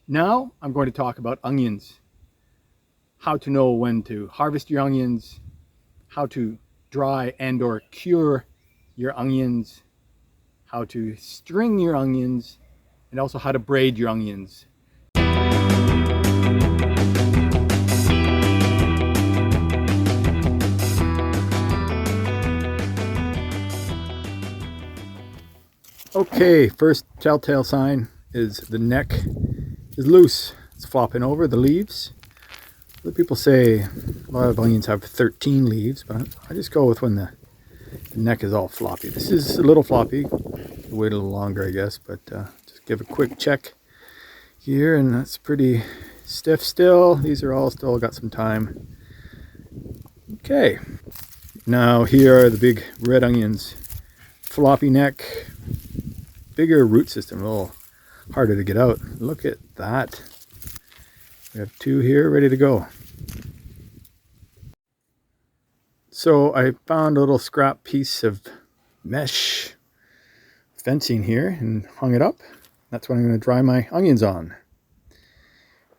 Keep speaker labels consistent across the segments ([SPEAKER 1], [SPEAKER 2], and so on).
[SPEAKER 1] Now I'm going to talk about onions. How to know when to harvest your onions, how to dry and or cure your onions, how to string your onions, and also how to braid your onions. Okay, first telltale sign is the neck is loose. It's flopping over the leaves. Other people say a lot of onions have 13 leaves, but I just go with when the neck is all floppy. This is a little floppy. Wait a little longer, I guess, but just give a quick check here, and that's pretty stiff still. These are all still got some time. Okay, now here are the big red onions. Floppy neck, bigger root system, a little harder to get out. Look at that. We have two here ready to go. So I found a little scrap piece of mesh fencing here and hung it up. That's what I'm going to dry my onions on.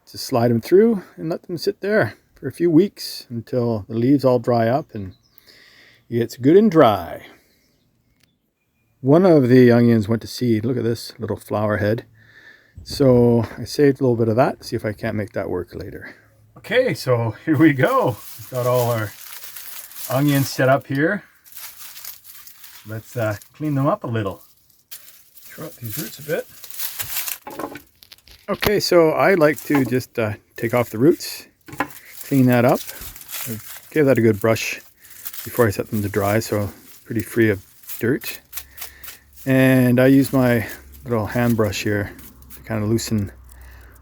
[SPEAKER 1] Just slide them through and let them sit there for a few weeks until the leaves all dry up and it's good and dry. One of the onions went to seed. Look at this little flower head. So I saved a little bit of that. See if I can't make that work later. Okay, so here we go. We've got all our onions set up here. Let's clean them up a little. Throw out these roots a bit. Okay, so I like to just take off the roots, clean that up. Give that a good brush before I set them to dry, so pretty free of dirt. And I use my little hand brush here to kind of loosen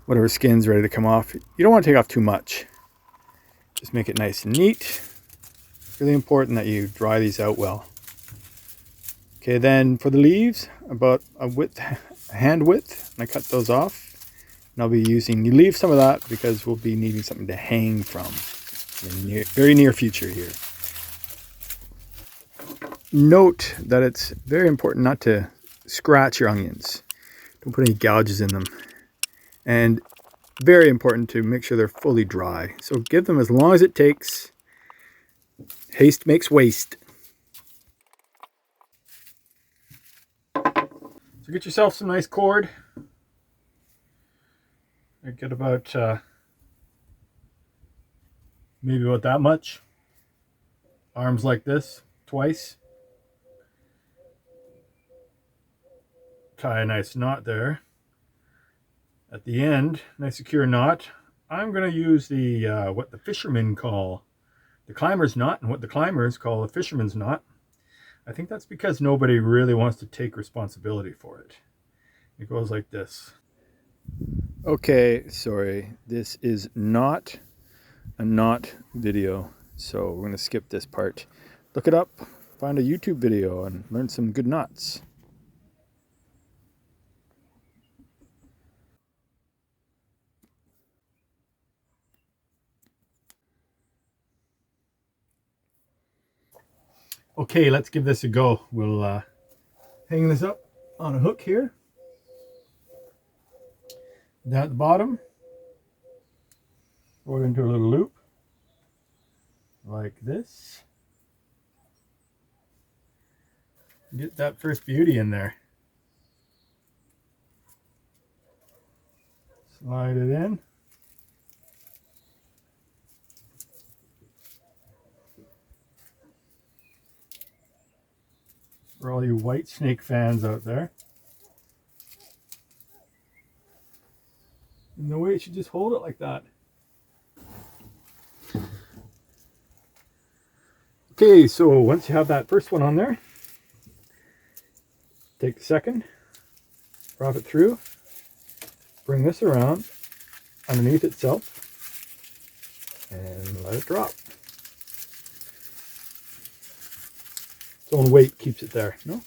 [SPEAKER 1] whatever skin's ready to come off. You don't want to take off too much. Just make it nice and neat. It's really important that you dry these out well. Okay, then for the leaves, about a hand width, and I cut those off. And I'll be using, you leave some of that because we'll be needing something to hang from in the very near future here. Note that it's very important not to scratch your onions. Don't put any gouges in them. And very important to make sure they're fully dry. So give them as long as it takes. Haste makes waste. So get yourself some nice cord. I get about maybe about that much. Arms like this, twice. Tie a nice knot there. At the end, nice secure knot. I'm going to use the what the fishermen call the climber's knot and what the climbers call the fisherman's knot. I think that's because nobody really wants to take responsibility for it. It goes like this. Okay, sorry. This is not a knot video, so we're going to skip this part. Look it up, find a YouTube video, and learn some good knots. Okay, let's give this a go. We'll hang this up on a hook here. Down at the bottom, roll it into a little loop like this. Get that first beauty in there. Slide it in. For all you white snake fans out there. And the way you should just hold it like that. Okay, so once you have that first one on there, take the second, drop it through, bring this around underneath itself, and let it drop. Its own weight keeps it there, no?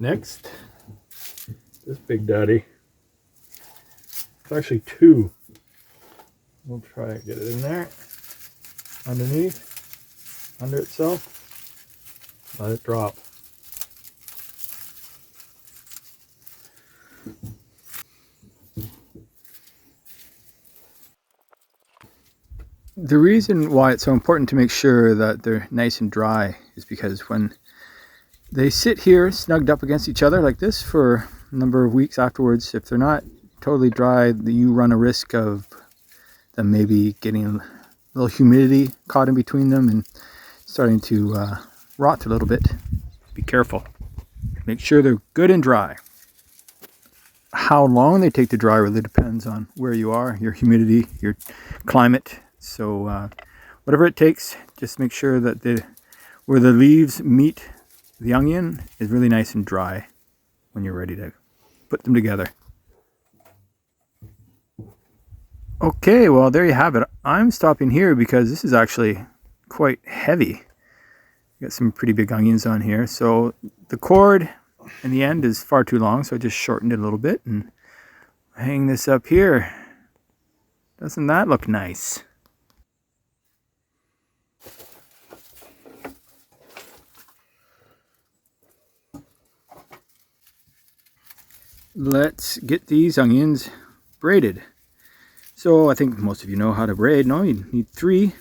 [SPEAKER 1] Next, this big daddy. It's actually two. We'll try and get it in there, underneath, under itself, let it drop. The reason why it's so important to make sure that they're nice and dry is because when they sit here snugged up against each other like this for a number of weeks afterwards, if they're not totally dry, you run a risk of them maybe getting a little humidity caught in between them and starting to rot a little bit. Be careful. Make sure they're good and dry. How long they take to dry really depends on where you are, your humidity, your climate. So whatever it takes, just make sure that where the leaves meet the onion is really nice and dry when you're ready to put them together. Okay, well there you have it. I'm stopping here because this is actually quite heavy. Got some pretty big onions on here. So the cord in the end is far too long, so I just shortened it a little bit and hang this up here. Doesn't that look nice? Let's get these onions braided. So I think most of you know how to braid. No, you need 3,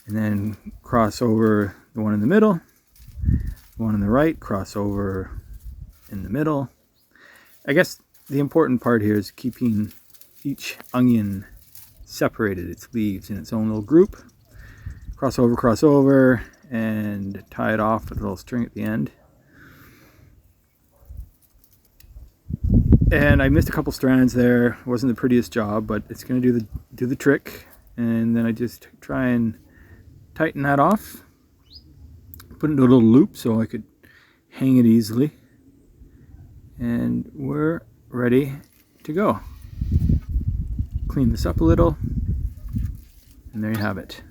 [SPEAKER 1] and then cross over the one in the middle, the one on the right, cross over in the middle. I guess the important part here is keeping each onion separated, its leaves in its own little group. Cross over, and tie it off with a little string at the end. And I missed a couple strands there. It wasn't the prettiest job, but it's going to do the trick. And then I just try and tighten that off. Put it into a little loop so I could hang it easily. And we're ready to go. Clean this up a little. And there you have it.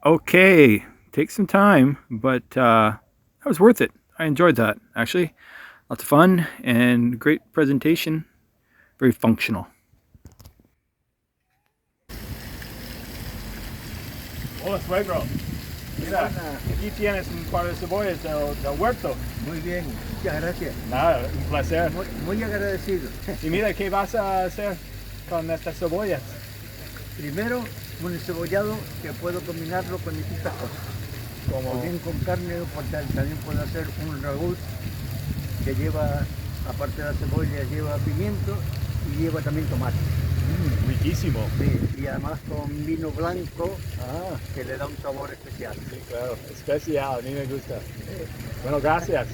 [SPEAKER 1] Okay, takes some time, but that was worth it. I enjoyed that, actually. Lots of fun and great presentation. Very functional. Hola, suegro. Mira, aquí tienes un par de cebollas del huerto.
[SPEAKER 2] Muy bien, muchas gracias.
[SPEAKER 1] Nada, un placer.
[SPEAKER 2] Muy agradecido.
[SPEAKER 1] Y mira, ¿qué vas a hacer con estas cebollas?
[SPEAKER 2] Primero, un encebollado que puedo combinarlo con distintas cosas.
[SPEAKER 1] Como...
[SPEAKER 2] O bien con carne, o también puedo hacer un ragú que lleva, aparte de la cebolla, lleva pimiento y lleva también tomate.
[SPEAKER 1] Riquísimo.
[SPEAKER 2] Sí, y además con vino blanco que le da un sabor especial.
[SPEAKER 1] Sí, claro, especial, a mí me gusta. Bueno, gracias.